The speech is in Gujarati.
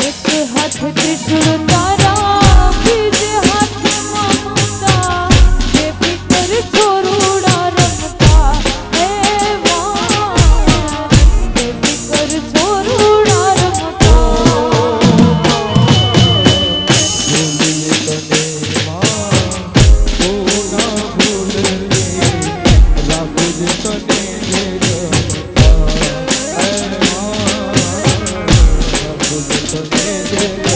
એક હાથ ત્રિશુળ તારા બીજે હાથ મમતા જે પીકર છોરુડા રમતા હે વાન જે પીકર છોરુડા રમતા Yeah.